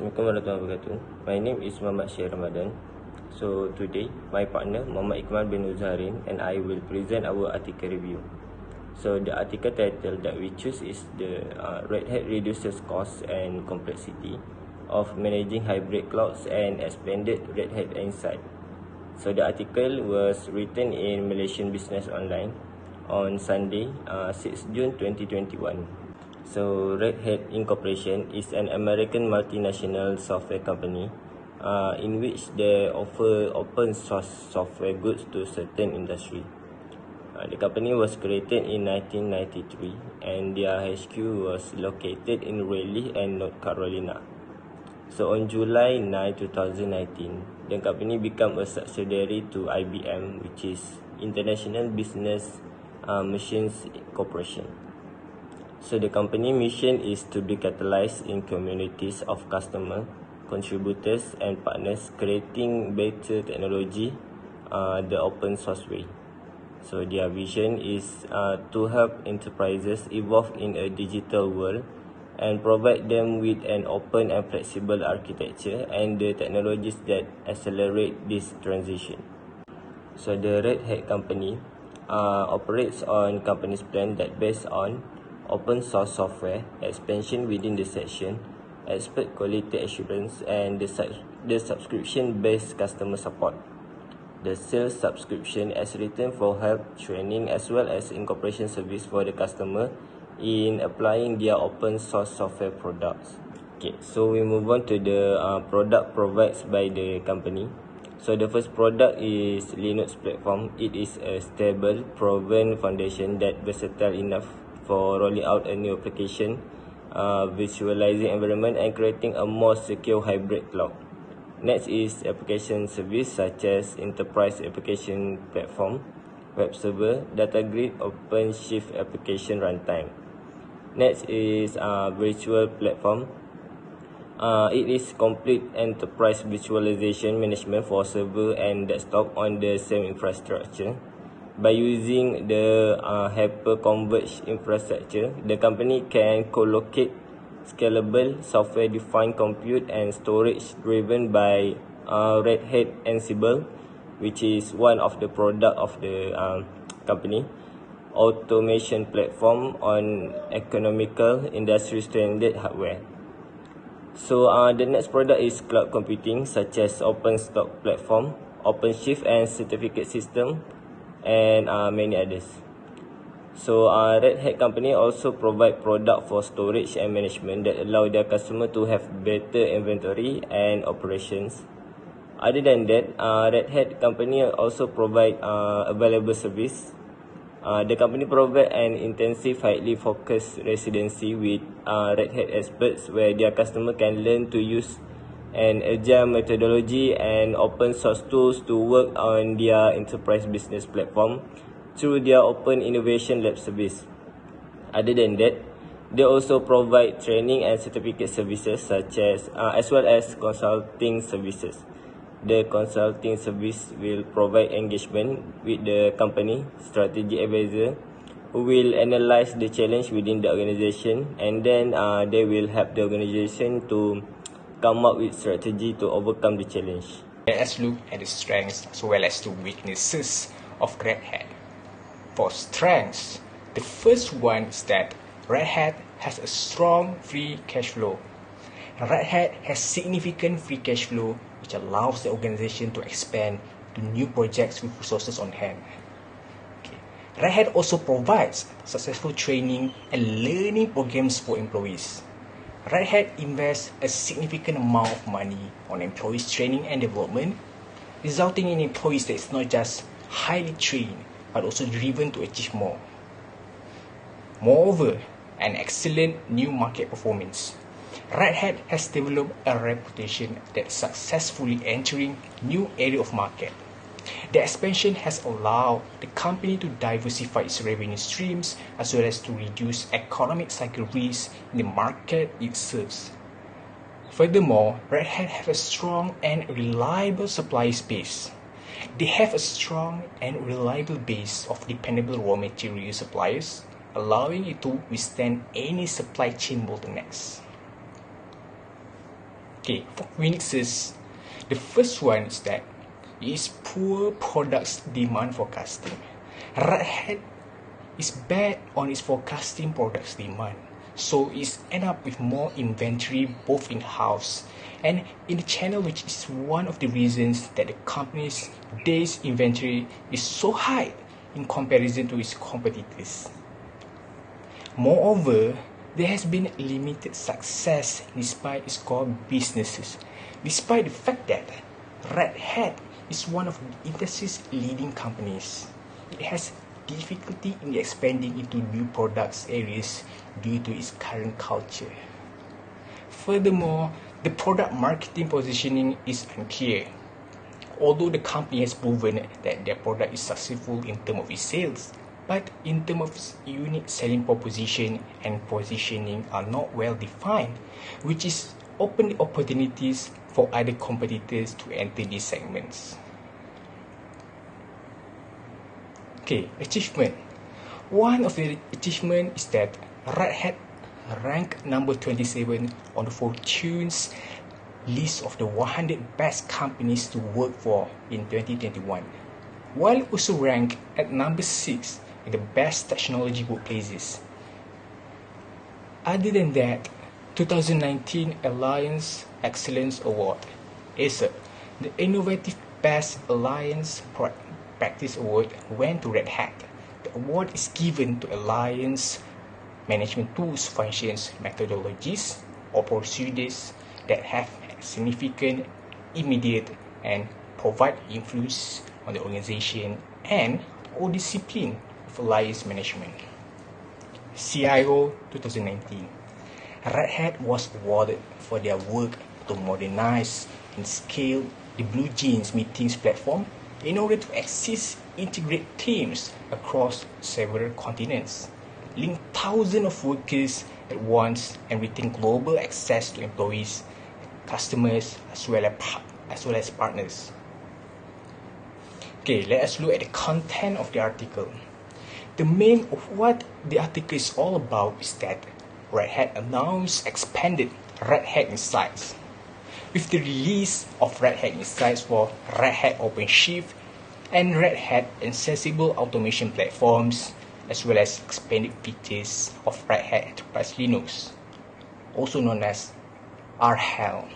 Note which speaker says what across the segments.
Speaker 1: Assalamualaikum warahmatullahi wabarakatuh. My name is Muhammad Syed Ramadan. So today, my partner Muhammad Iqmal bin Uzarin and I will present our article review. So the article title that we choose is the Red Hat reduces cost and complexity of managing hybrid clouds and expanded Red Hat Insight. So the article was written in Malaysian Business Online on Sunday, 6 June 2021. So Red Hat Incorporation is an American multinational software company in which they offer open source software goods to certain industry. The company was created in 1993 and their HQ was located in Raleigh and North Carolina. So on July 9, 2019, the company became a subsidiary to IBM, which is International Business Machines Corporation. So the company mission is to be catalyzed in communities of customers, contributors and partners creating better technology the open source way. So their vision is to help enterprises evolve in a digital world and provide them with an open and flexible architecture and the technologies that accelerate this transition. So the Red Hat company operates on company's plan that based on open source software, expansion within the section, expert quality assurance, and the subscription-based customer support. The sales subscription is written for help, training, as well as incorporation service for the customer in applying their open source software products. Okay, so we move on to the product provided by the company. So the first product is Linux platform. It is a stable, proven foundation that versatile enough for rolling out a new application, visualizing environment and creating a more secure hybrid cloud. Next is application service such as enterprise application platform, web server, data grid, OpenShift application runtime. Next is virtual platform. It is complete enterprise visualization management for server and desktop on the same infrastructure. By using the hyper-converged infrastructure, the company can co-locate scalable software-defined compute and storage driven by Red Hat Ansible, which is one of the product of the company, automation platform on economical industry standard hardware. So the next product is cloud computing such as OpenStack platform, OpenShift and certificate system, and many others. So Red Hat company also provide product for storage and management that allow their customer to have better inventory and operations. Other than that, Red Hat company also provide available service. The company provide an intensive, highly focused residency with Red Hat experts where their customer can learn to use an agile methodology and open source tools to work on their enterprise business platform through their open innovation lab service. Other than that, they also provide training and certificate services such as well as consulting services. The consulting service will provide engagement with the company strategy advisor who will analyze the challenge within the organization, and then they will help the organization to come up with strategy to overcome the challenge.
Speaker 2: Let us look at the strengths as well as the weaknesses of Red Hat. For strengths, the first one is that Red Hat has a strong free cash flow. Red Hat has significant free cash flow which allows the organization to expand to new projects with resources on hand. Red Hat also provides successful training and learning programs for employees. Red Hat invests a significant amount of money on employees' training and development, resulting in employees that is not just highly trained, but also driven to achieve more. Moreover, an excellent new market performance. Red Hat has developed a reputation that successfully entering new area of market. The expansion has allowed the company to diversify its revenue streams as well as to reduce economic cycle risks in the market it serves. Furthermore, Red Hat have a strong and reliable supply base. They have a strong and reliable base of dependable raw material suppliers, allowing it to withstand any supply chain bottlenecks. Okay, for weaknesses, the first one is that it is poor products demand forecasting. Red Hat is bad on its forecasting products demand, so it's end up with more inventory both in-house and in the channel, which is one of the reasons that the company's days inventory is so high in comparison to its competitors. Moreover, there has been limited success despite its core businesses, despite the fact that Red Hat is one of the industry's leading companies. It has difficulty in expanding into new products areas due to its current culture. Furthermore, the product marketing positioning is unclear. Although the company has proven that their product is successful in terms of its sales, but in terms of its unique selling proposition and positioning are not well defined, which is open opportunities for other competitors to enter these segments. Okay, achievement. One of the achievements is that Red Hat ranked number 27 on the Fortune's list of the 100 best companies to work for in 2021, while also ranked at number 6 in the best technology workplaces. Other than that, 2019 Alliance Excellence Award, ACE, the Innovative Best Alliance Practice Award went to Red Hat. The award is given to Alliance management tools, functions, methodologies, or procedures that have significant, immediate, and provide influence on the organization and or discipline of Alliance management. CIO 2019. Red Hat was awarded for their work to modernize and scale the Blue Jeans meetings platform in order to assist integrate teams across several continents, link thousands of workers at once, and retain global access to employees, customers, as well as partners. Okay, let us look at the content of the article. The main of what the article is all about is that Red Hat announced expanded Red Hat Insights. With the release of Red Hat Insights for Red Hat OpenShift and Red Hat Accessible Automation platforms, as well as expanded features of Red Hat Enterprise Linux, also known as RHEL.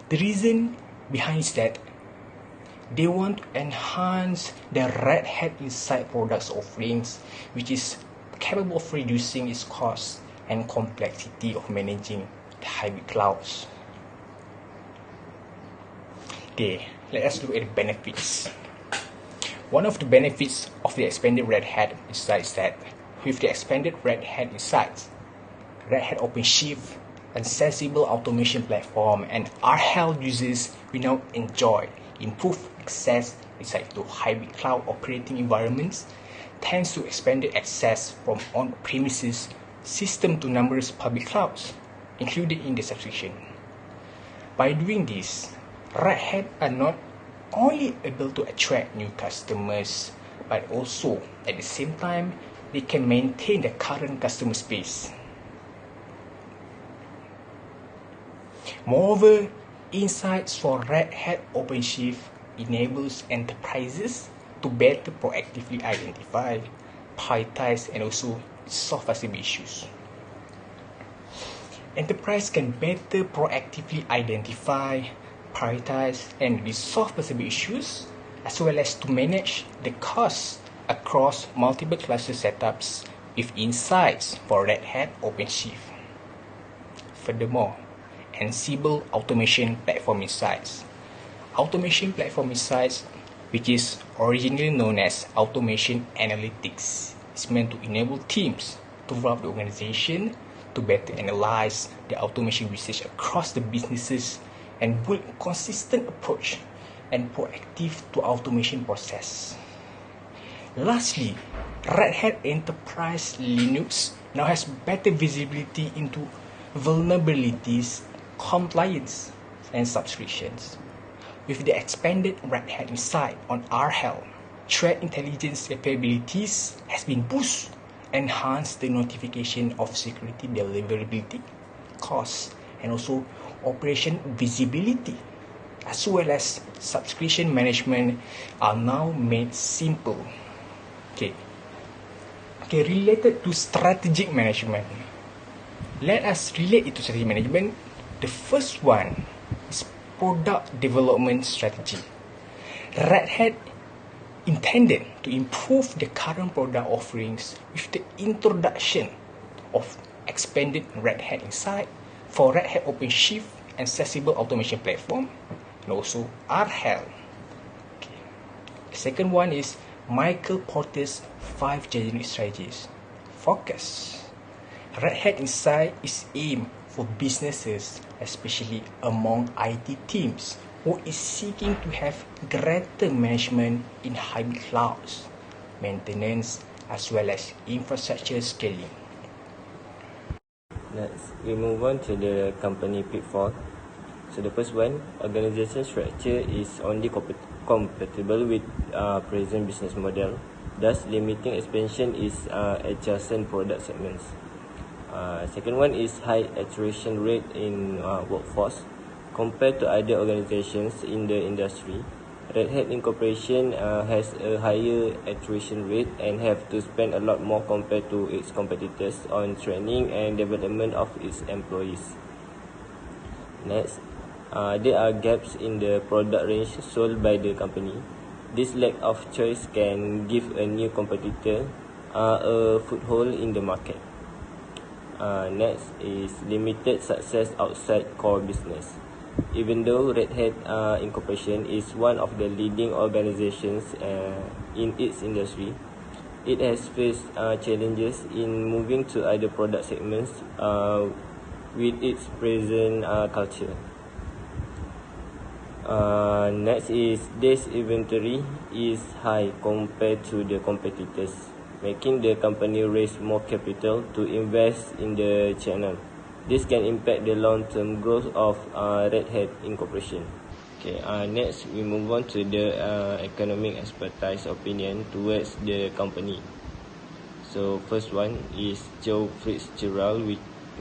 Speaker 2: The reason behind is that they want to enhance the Red Hat Insight products offerings, which is capable of reducing its cost and complexity of managing the hybrid clouds. Okay, let us look at the benefits. One of the benefits of the expanded Red Hat Insights is that with the expanded Red Hat Insights, Red Hat OpenShift, Accessible Automation platform, and RHEL users will now enjoy improved access inside to hybrid cloud operating environments, thanks to expanded access from on-premises system to numerous public clouds, included in the subscription. By doing this, Red Hat are not only able to attract new customers, but also at the same time they can maintain the current customer base. Moreover, insights for Red Hat OpenShift enables enterprises to better proactively identify, prioritize, and also solve possible issues. Enterprise can better proactively identify, prioritize, and resolve possible issues, as well as to manage the costs across multiple cluster setups with insights for Red Hat OpenShift. Furthermore, Ansible Automation Platform Insights. Automation Platform Insights, which is originally known as Automation Analytics, is meant to enable teams throughout the organization to better analyze the automation usage across the businesses and build a consistent approach and proactive to automation process. Lastly, Red Hat Enterprise Linux now has better visibility into vulnerabilities, compliance, and subscriptions. With the expanded Red Hat Insight on RHEL, threat intelligence capabilities has been boosted, enhanced the notification of security deliverability, costs, and also operation visibility, as well as subscription management are now made simple. Okay, related to strategic management. Let us relate it to strategic management. The first one is product development strategy. Red Hat intended to improve the current product offerings with the introduction of expanded Red Hat Insight for Red Hat OpenShift Accessible Automation Platform, and also RHEL. Okay. The second one is Michael Porter's 5 generic strategies. Focus. Red Hat Insight is aimed for businesses, especially among IT teams, who is seeking to have greater management in hybrid clouds, maintenance, as well as infrastructure scaling.
Speaker 1: Next, we move on to the company pitfall. So the first one, organization structure is only compatible with present business model, thus limiting expansion is adjacent product segments. Second one is high attrition rate in workforce. Compared to other organizations in the industry, Red Hat Incorporation has a higher attrition rate and have to spend a lot more compared to its competitors on training and development of its employees. Next, there are gaps in the product range sold by the company. This lack of choice can give a new competitor a foothold in the market. Next is limited success outside core business. Even though Red Hat Incorporation is one of the leading organizations in its industry, it has faced challenges in moving to other product segments with its present culture. Next is this inventory is high compared to the competitors, making the company raise more capital to invest in the channel. This can impact the long-term growth of Red Hat Incorporation. Okay, next we move on to the economic expertise opinion towards the company. So first one is Joe Fitzgerald,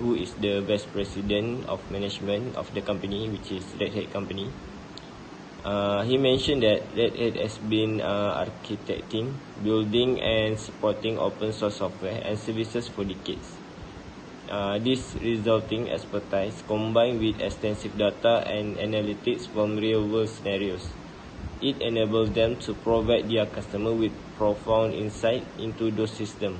Speaker 1: who is the Vice President of Management of the company, which is Red Hat Company. He mentioned that Red Hat has been architecting, building and supporting open source software and services for decades. This resulting expertise combined with extensive data and analytics from real-world scenarios, it enables them to provide their customer with profound insight into those systems.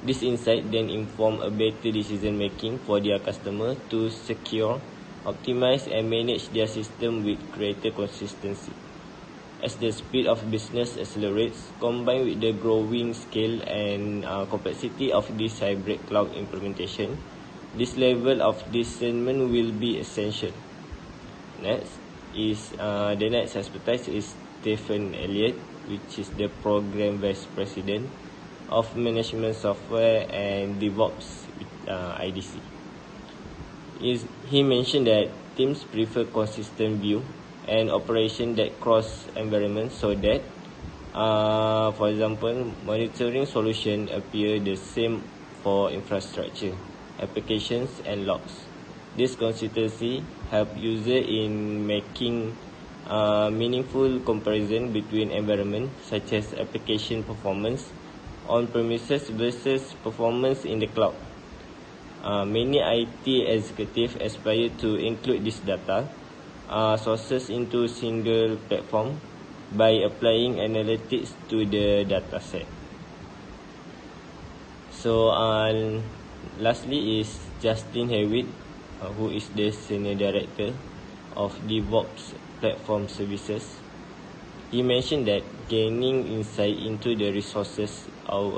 Speaker 1: This insight then inform a better decision making for their customer to secure, optimize and manage their system with greater consistency. As the speed of business accelerates, combined with the growing scale and complexity of this hybrid cloud implementation, this level of discernment will be essential. Next is the next expertise is Stephen Elliott, which is the Program Vice President of Management Software and DevOps with IDC. He mentioned that teams prefer consistent view and operation that cross environments so that, for example, monitoring solution appear the same for infrastructure, applications and logs. This consistency help user in making meaningful comparison between environments such as application performance on premises versus performance in the cloud. Many IT executives aspire to include this data sources into single platform by applying analytics to the data set. So lastly is Justin Hewitt, who is the Senior Director of DevOps Platform Services. He mentioned that gaining insight into the resources of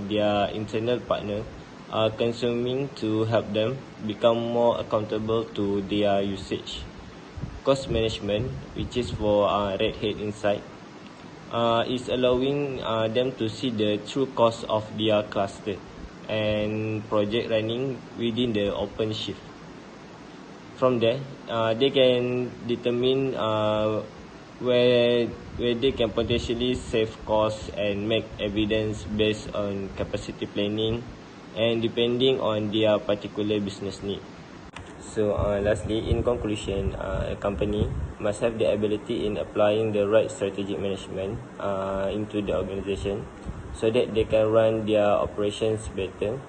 Speaker 1: their internal partner are consuming to help them become more accountable to their usage. Cost management, which is for Red Hat Insight, is allowing them to see the true cost of their cluster and project running within the OpenShift. From there, they can determine where they can potentially save costs and make evidence based on capacity planning and depending on their particular business need. So lastly, in conclusion, a company must have the ability in applying the right strategic management into the organization, so that they can run their operations better,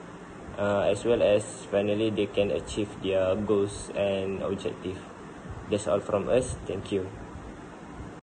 Speaker 1: as well as finally they can achieve their goals and objective. That's all from us. Thank you.